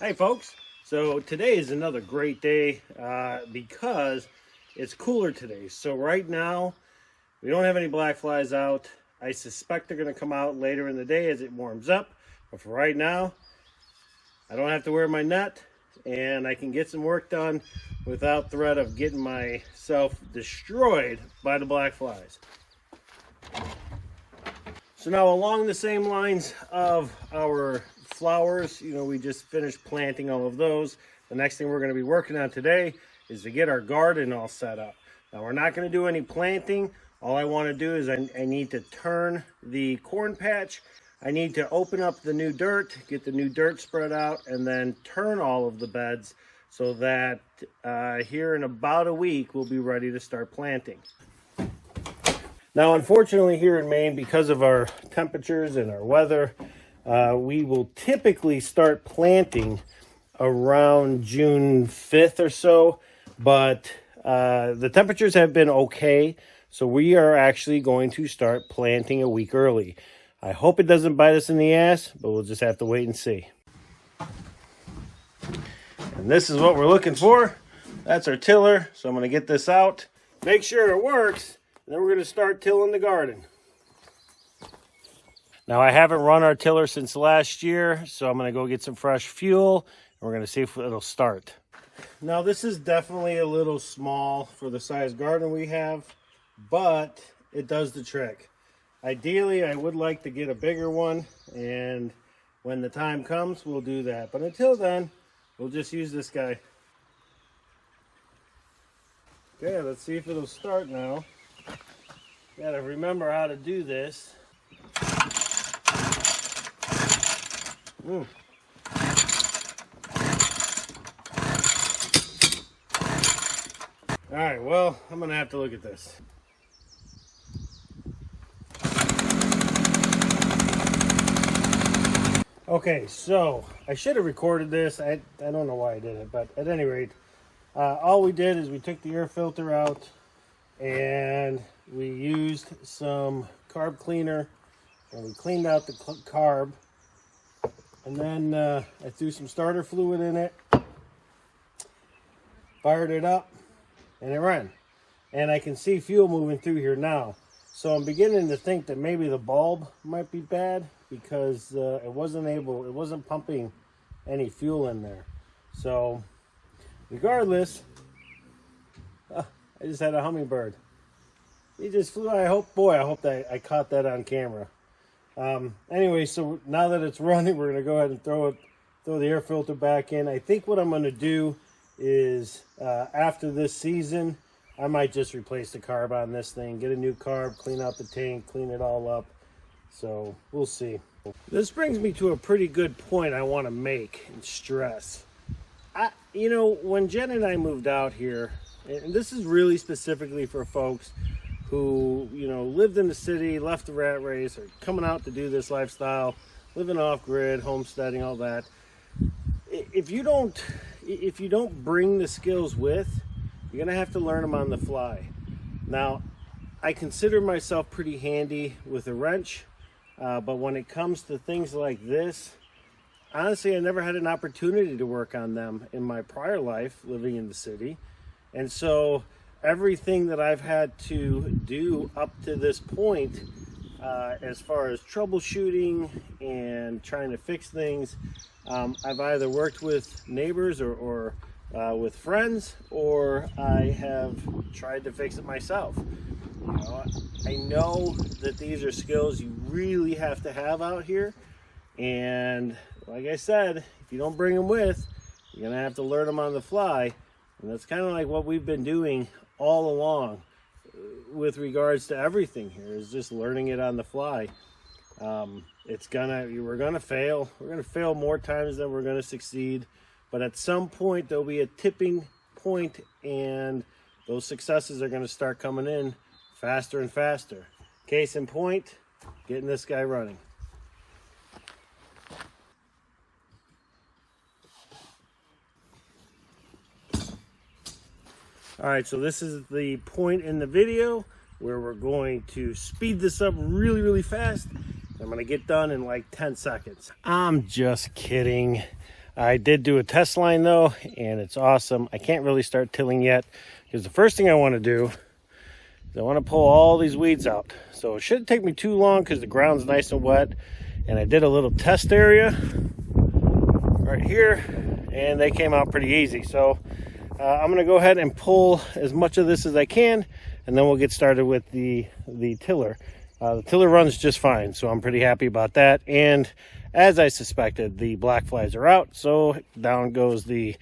Hey folks, so today is another great day because it's cooler today. So right now we don't have any black flies out. I suspect they're going to come out later in the day as it warms up, but for right now I don't have to wear my net and I can get some work done without threat of getting myself destroyed by the black flies. So now along the same lines of our flowers, we just finished planting all of those. The next thing we're going to be working on today is to get our garden all set up. Now we're not going to do any planting. All I want to do is I need to turn the corn patch. I need to open up the new dirt, get the new dirt spread out, and then turn all of the beds so that here in about a week we'll be ready to start planting. Now, unfortunately, here in Maine, because of our temperatures and our weather, we will typically start planting around June 5th or so, but the temperatures have been okay, so we are actually going to start planting a week early. I hope it doesn't bite us in the ass, but we'll just have to wait and see. And this is what we're looking for. That's our tiller, so I'm going to get this out, make sure it works. Then we're going to start tilling the garden. Now I haven't run our tiller since last year, so I'm going to go get some fresh fuel and we're going to see if it'll start. Now this is definitely a little small for the size garden we have, but it does the trick. Ideally, I would like to get a bigger one, and when the time comes, we'll do that. But until then, we'll just use this guy. Okay, let's see if it'll start now. Gotta remember how to do this. All right, well, I'm gonna have to look at this. Okay, so I should have recorded this. I don't know why I didn't, but at any rate, all we did is we took the air filter out and we used some carb cleaner and we cleaned out the carb, and then I threw some starter fluid in it, fired it up, and it ran. And I can see fuel moving through here now. So I'm beginning to think that maybe the bulb might be bad because it wasn't pumping any fuel in there. So regardless, I just had a hummingbird. He just flew. I hope that I caught that on camera. Anyway, so now that it's running, we're gonna go ahead and throw the air filter back in. I think what I'm gonna do is after this season, I might just replace the carb on this thing, get a new carb, clean out the tank, clean it all up. So we'll see. This brings me to a pretty good point I want to make and stress. When Jen and I moved out here, and this is really specifically for folks who, lived in the city, left the rat race, or coming out to do this lifestyle, living off-grid, homesteading, all that. If you don't bring the skills with, you're gonna have to learn them on the fly. Now, I consider myself pretty handy with a wrench, but when it comes to things like this, honestly, I never had an opportunity to work on them in my prior life living in the city. And so everything that I've had to do up to this point, as far as troubleshooting and trying to fix things, I've either worked with neighbors or with friends, or I have tried to fix it myself. I know that these are skills you really have to have out here, and like I said, if you don't bring them with, you're gonna have to learn them on the fly. And that's kind of like what we've been doing all along with regards to everything here, is just learning it on the fly. We're gonna fail. We're gonna fail more times than we're gonna succeed. But at some point, there'll be a tipping point, and those successes are going to start coming in faster and faster. Case in point, getting this guy running. All right, so this is the point in the video where we're going to speed this up really, really fast. I'm gonna get done in like 10 seconds. I'm just kidding. I did do a test line though, and it's awesome. I can't really start tilling yet because the first thing I want to do is I want to pull all these weeds out. So it shouldn't take me too long because the ground's nice and wet. And I did a little test area right here, and they came out pretty easy. So I'm going to go ahead and pull as much of this as I can, and then we'll get started with the tiller. The tiller runs just fine, so I'm pretty happy about that. And as I suspected, the black flies are out, so down goes the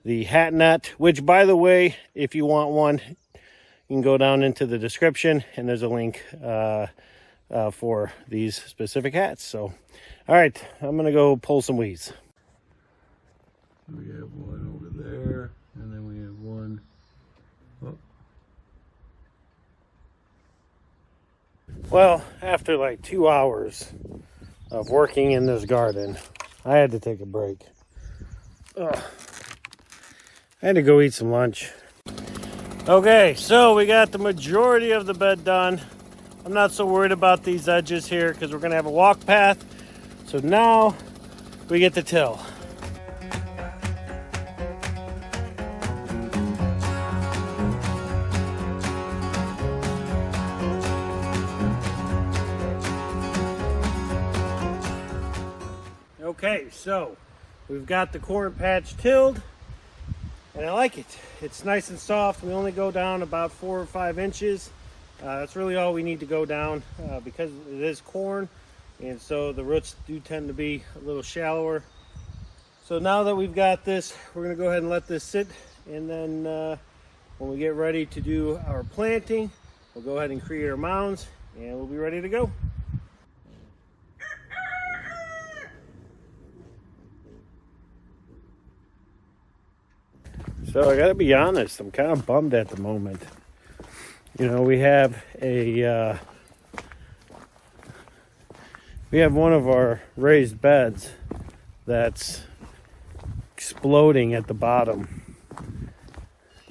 hat net, which, by the way, if you want one, you can go down into the description, and there's a link for these specific hats. So, all right, I'm gonna go pull some weeds. We have one over there, and then we have one up. Well, after like 2 hours of working in this garden, I had to take a break. Ugh. I had to go eat some lunch. Okay, so we got the majority of the bed done. I'm not so worried about these edges here because we're going to have a walk path. So now we get to till. Okay, so we've got the corn patch tilled, and I like it. It's nice and soft. We only go down about 4 or 5 inches. That's really all we need to go down because it is corn, and so the roots do tend to be a little shallower. So now that we've got this, we're going to go ahead and let this sit, and then when we get ready to do our planting, we'll go ahead and create our mounds, and we'll be ready to go. So I gotta be honest, I'm kind of bummed at the moment. You know, we have one of our raised beds that's exploding at the bottom.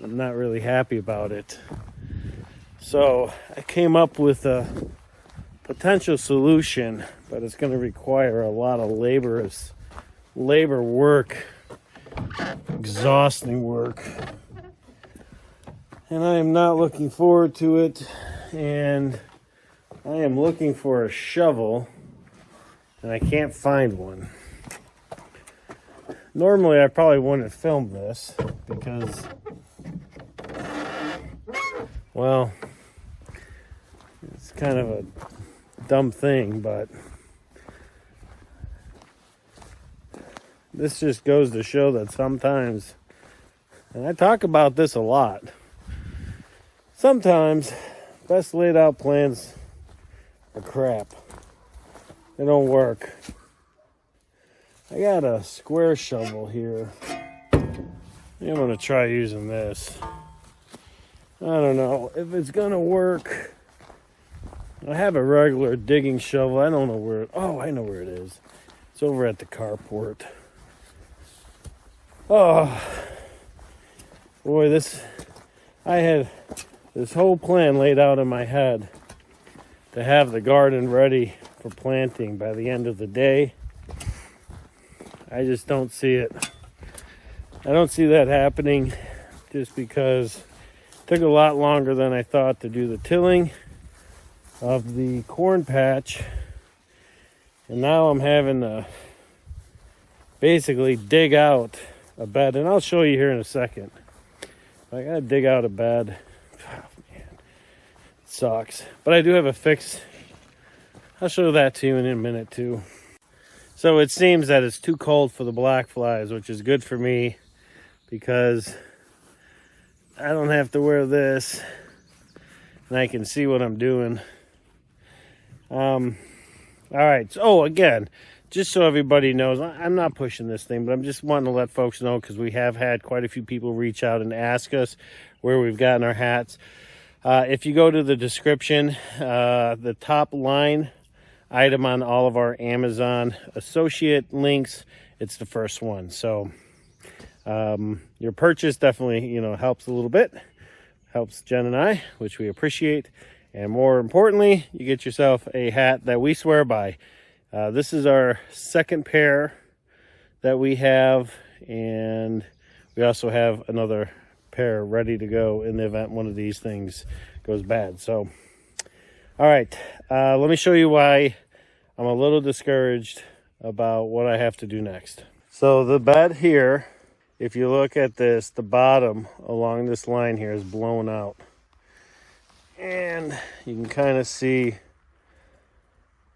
I'm not really happy about it. So I came up with a potential solution, but it's going to require a lot of labor work, exhausting work. And I am not looking forward to it. And I am looking for a shovel, and I can't find one. Normally I probably wouldn't film this because, well, it's kind of a dumb thing, but this just goes to show that sometimes, and I talk about this a lot, sometimes best laid out plans are crap. They don't work. I got a square shovel here. I'm gonna try using this. I don't know if it's gonna work. I have a regular digging shovel. I don't know where I know where it is. It's over at the carport. Oh boy, I had this whole plan laid out in my head to have the garden ready for planting by the end of the day. I just don't see it. I don't see that happening just because it took a lot longer than I thought to do the tilling of the corn patch. And now I'm having to basically dig out a bed, and I'll show you here in a second. I gotta dig out a bed. Oh, man, it sucks. But I do have a fix. I'll show that to you in a minute too. So it seems that it's too cold for the black flies, which is good for me because I don't have to wear this and I can see what I'm doing. All right. So, again, just so everybody knows, I'm not pushing this thing, but I'm just wanting to let folks know because we have had quite a few people reach out and ask us where we've gotten our hats. If you go to the description, the top line item on all of our Amazon associate links, it's the first one. So your purchase definitely, helps a little bit, helps Jen and I, which we appreciate. And more importantly, you get yourself a hat that we swear by. This is our second pair that we have, and we also have another pair ready to go in the event one of these things goes bad. So, all right, let me show you why I'm a little discouraged about what I have to do next. So the bed here, if you look at this, the bottom along this line here is blown out. And you can kind of see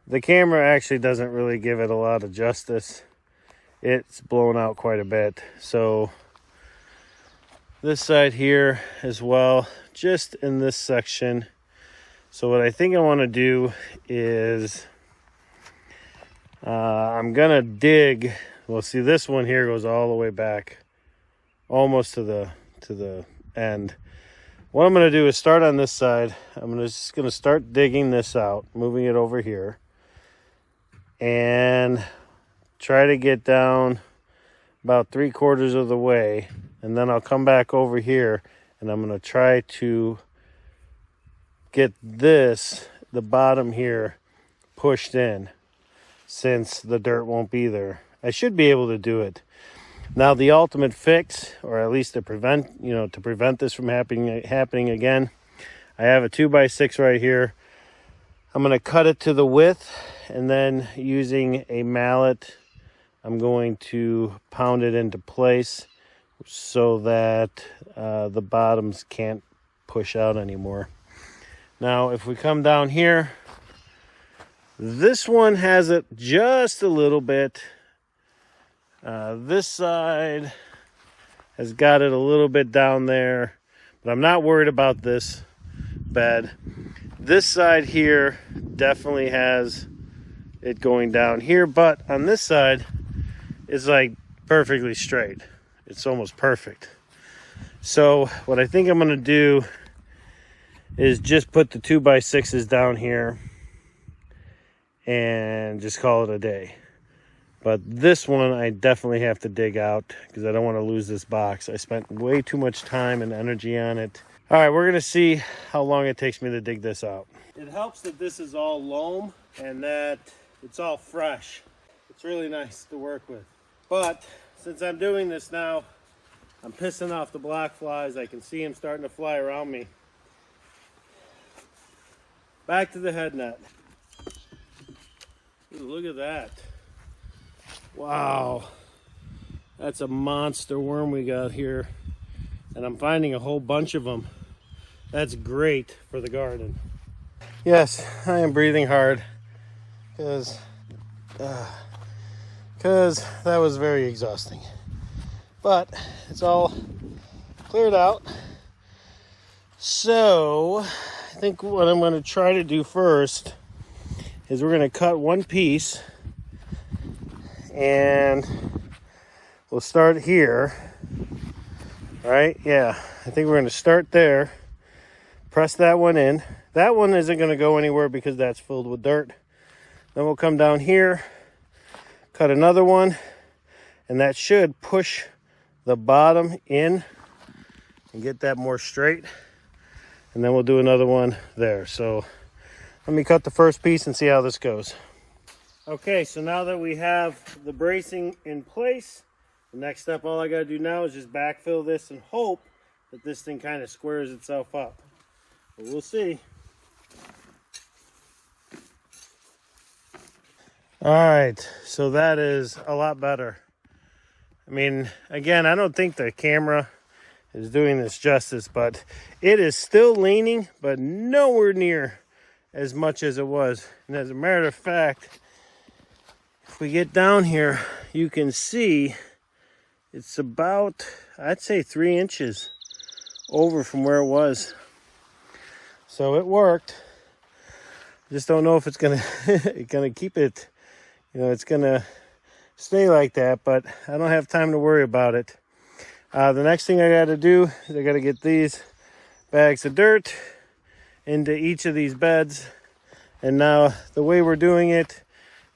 the camera actually doesn't really give it a lot of justice. It's blown out quite a bit. So this side here as well, just in this section. So what I think I want to do is I'm gonna dig. Well, see, this one here goes all the way back almost to the end. What I'm gonna do is start on this side. I'm just gonna start digging this out, moving it over here, and try to get down about 3/4 of the way, and then I'll come back over here and I'm gonna try to get this, the bottom here, pushed in, since the dirt won't be there. I should be able to do it. Now the ultimate fix, or at least to prevent this from happening again, I have a 2x6 right here. I'm going to cut it to the width, and then using a mallet, I'm going to pound it into place so that the bottoms can't push out anymore. Now, if we come down here, this one has it just a little bit. This side has got it a little bit down there, but I'm not worried about this bed. This side here definitely has it going down here, but on this side, it's like perfectly straight. It's almost perfect. So what I think I'm gonna do is just put the 2x6s down here and just call it a day. But this one I definitely have to dig out because I don't want to lose this box. I spent way too much time and energy on it. All right, we're gonna see how long it takes me to dig this out. It helps that this is all loam and that it's all fresh. It's really nice to work with. But since I'm doing this now, I'm pissing off the black flies. I can see them starting to fly around me. Back to the head net. Ooh, look at that. Wow. That's a monster worm we got here. And I'm finding a whole bunch of them. That's great for the garden. Yes, I am breathing hard because that was very exhausting. But it's all cleared out. So I think what I'm going to try to do first is we're going to cut one piece, and we'll start here. Right? Yeah, I think we're going to start there. Press that one in. That one isn't going to go anywhere because that's filled with dirt. Then we'll come down here, cut another one, and that should push the bottom in and get that more straight. And then we'll do another one there. So let me cut the first piece and see how this goes. Okay, so now that we have the bracing in place, the next step, all I got to do now is just backfill this and hope that this thing kind of squares itself up. But we'll see. All right, so that is a lot better. I mean, again, I don't think the camera is doing this justice, but it is still leaning, but nowhere near as much as it was. And as a matter of fact, if we get down here, you can see it's about, I'd say 3 inches over from where it was. So it worked. Just don't know if it's gonna keep it, it's gonna stay like that, but I don't have time to worry about it. The next thing I got to do is I got to get these bags of dirt into each of these beds. And now the way we're doing it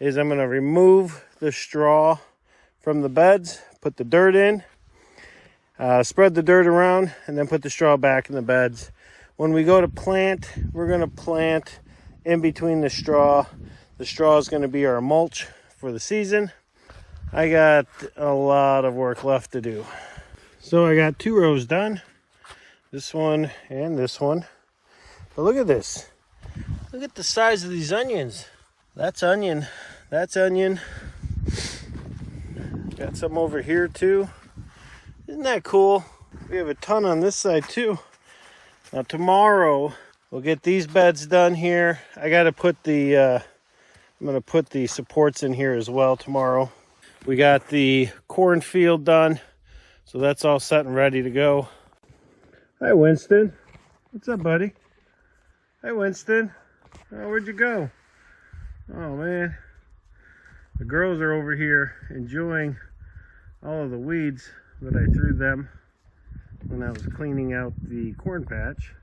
is I'm going to remove the straw from the beds, put the dirt in, spread the dirt around, and then put the straw back in the beds. When we go to plant, we're going to plant in between the straw. The straw is going to be our mulch for the season. I got a lot of work left to do. So I got 2 rows done. This one and this one. But look at this. Look at the size of these onions. That's onion. That's onion. Got some over here too. Isn't that cool? We have a ton on this side too. Now tomorrow we'll get these beds done here. I got to put the I'm going to put the supports in here as well tomorrow. We got the cornfield done, so that's all set and ready to go. Hi Winston. What's up, buddy? Hi Winston. Oh, where'd you go? Oh man. The girls are over here enjoying all of the weeds that I threw them when I was cleaning out the corn patch.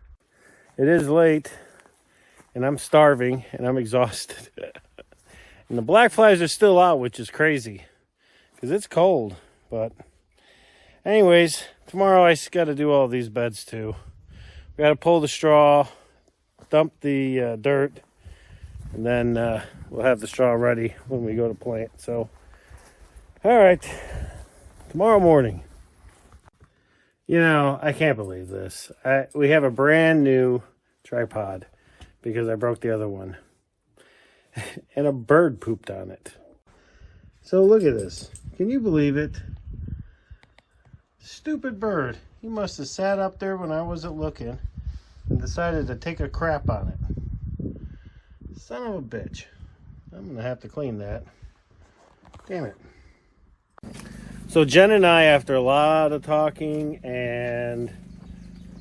It is late and I'm starving and I'm exhausted. And the black flies are still out, which is crazy because it's cold. But anyways, tomorrow I got to do all these beds too. We got to pull the straw, dump the dirt, and then we'll have the straw ready when we go to plant. So, all right, tomorrow morning. You know, I can't believe this. We have a brand new tripod because I broke the other one. And a bird pooped on it. So look at this. Can you believe it? Stupid bird. He must have sat up there when I wasn't looking and decided to take a crap on it. Son of a bitch. I'm going to have to clean that. Damn it. So Jen and I, after a lot of talking and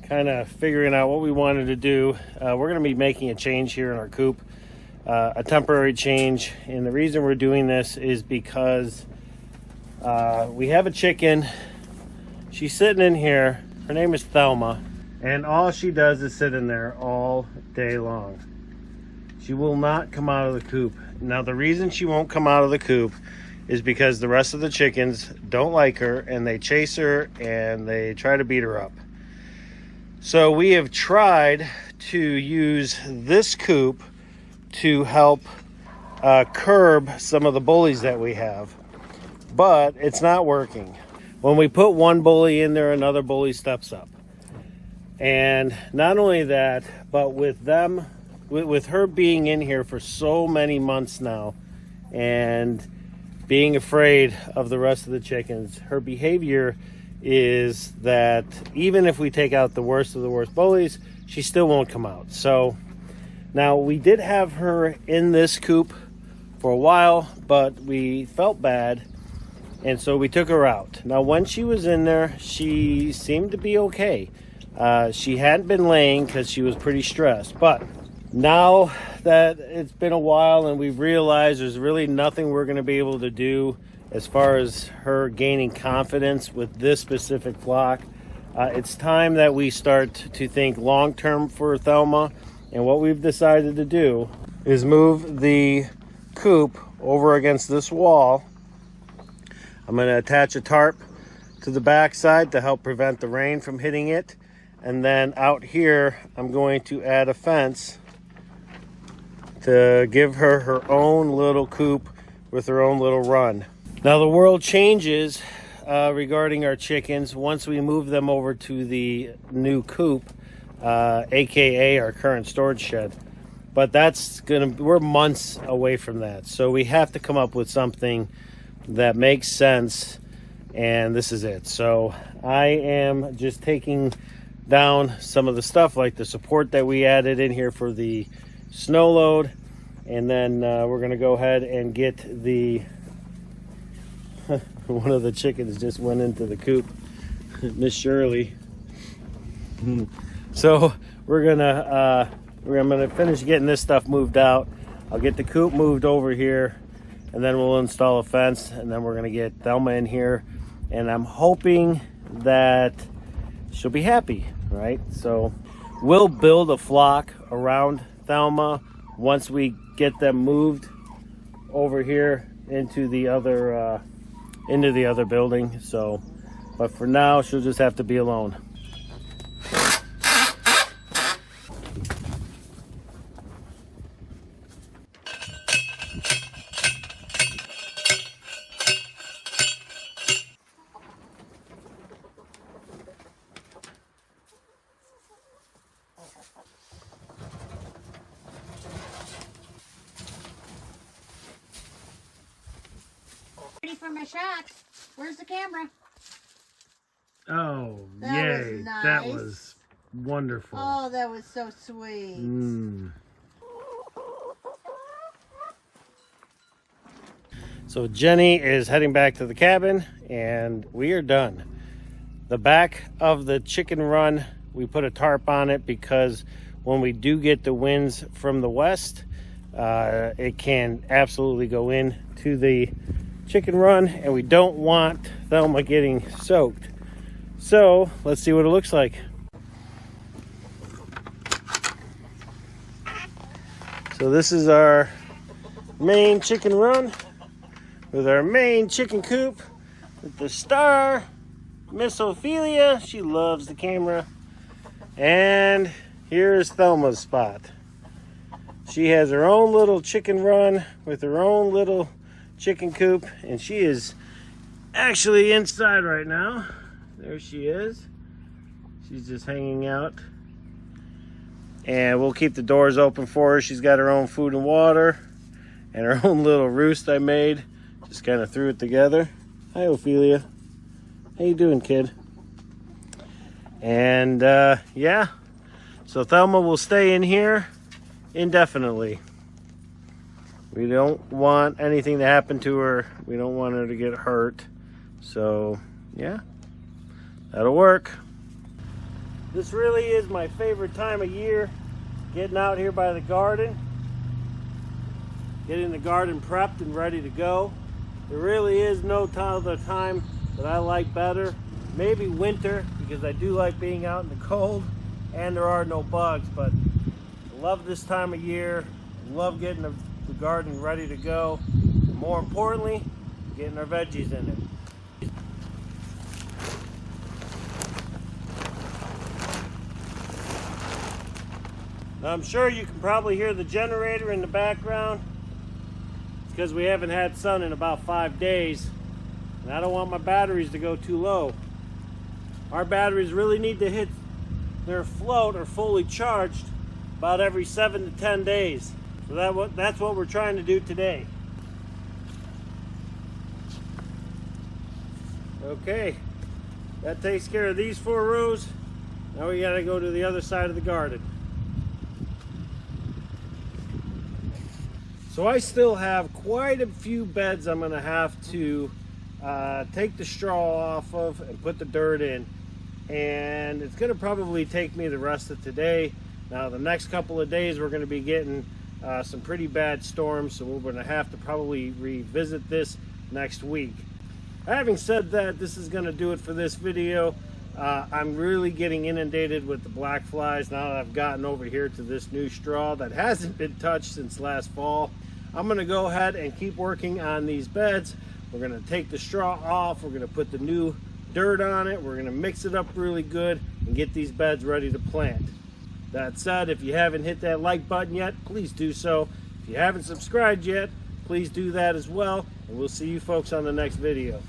kind of figuring out what we wanted to do, we're going to be making a change here in our coop. A temporary change, and the reason we're doing this is because we have a chicken. She's sitting in here. Her name is Thelma, and all she does is sit in there all day long. She will not come out of the coop. Now the reason she won't come out of the coop is because the rest of the chickens don't like her and they chase her and they try to beat her up. So we have tried to use this coop to help curb some of the bullies that we have, but it's not working. When we put one bully in there, another bully steps up. And not only that, but with them, with her being in here for so many months now and being afraid of the rest of the chickens, her behavior is that even if we take out the worst of the worst bullies, she still won't come out. So now, we did have her in this coop for a while, but we felt bad, and so we took her out. Now, when she was in there, she seemed to be okay. She hadn't been laying because she was pretty stressed, but now that it's been a while and we've realized there's really nothing we're going to be able to do as far as her gaining confidence with this specific flock, it's time that we start to think long-term for Thelma. And what we've decided to do is move the coop over against this wall. I'm going to attach a tarp to the back side to help prevent the rain from hitting it. And then out here, I'm going to add a fence to give her her own little coop with her own little run. Now the world changes regarding our chickens once we move them over to the new coop. AKA our current storage shed, but we're months away from that, so we have to come up with something that makes sense, and this is it. So I am just taking down some of the stuff like the support that we added in here for the snow load, and then we're gonna go ahead and get the one of the chickens just went into the coop. Miss Shirley. So I'm gonna finish getting this stuff moved out. I'll get the coop moved over here, and then we'll install a fence, and then we're gonna get Thelma in here, and I'm hoping that she'll be happy, right? So we'll build a flock around Thelma once we get them moved over here into the other building. So, but for now, she'll just have to be alone. Ready for my shot. Where's the camera? Oh, that yay. Was nice. That was wonderful. Oh, that was so sweet. So Jenny is heading back to the cabin and we are done. The back of the chicken run, we put a tarp on it because when we do get the winds from the west, it can absolutely go in to the chicken run and we don't want Thelma getting soaked. So let's see what it looks like. So this is our Maine chicken run with our Maine chicken coop with the star, Miss Ophelia. She loves the camera. And here's Thelma's spot. She has her own little chicken run with her own little chicken coop, and she is actually inside right now. There she is. She's just hanging out. And we'll keep the doors open for her. She's got her own food and water and her own little roost I made. Just kind of threw it together. Hi, Ophelia. How you doing, kid? And yeah, so Thelma will stay in here indefinitely. We don't want anything to happen to her. We don't want her to get hurt. So yeah, that'll work. This really is my favorite time of year, getting out here by the garden, getting the garden prepped and ready to go. There really is no other time that I like better. Maybe winter, because I do like being out in the cold and there are no bugs, but I love this time of year. I love getting the garden ready to go. And more importantly, getting our veggies in it. Now, I'm sure you can probably hear the generator in the background. It's because we haven't had sun in about 5 days, and I don't want my batteries to go too low. Our batteries really need to hit their float or fully charged about every 7 to 10 days. So that's what we're trying to do today. Okay, that takes care of these 4 rows. Now we gotta go to the other side of the garden. So I still have quite a few beds I'm gonna have to take the straw off of and put the dirt in. And it's gonna probably take me the rest of today. Now the next couple of days we're gonna be getting some pretty bad storms, so we're gonna have to probably revisit this next week. Having said that, this is gonna do it for this video. I'm really getting inundated with the black flies now that I've gotten over here to this new straw that hasn't been touched since last fall. I'm gonna go ahead and keep working on these beds. We're gonna take the straw off, we're gonna put the new dirt on it, we're gonna mix it up really good and get these beds ready to plant. That said, if you haven't hit that like button yet, please do so. If you haven't subscribed yet, please do that as well, and we'll see you folks on the next video.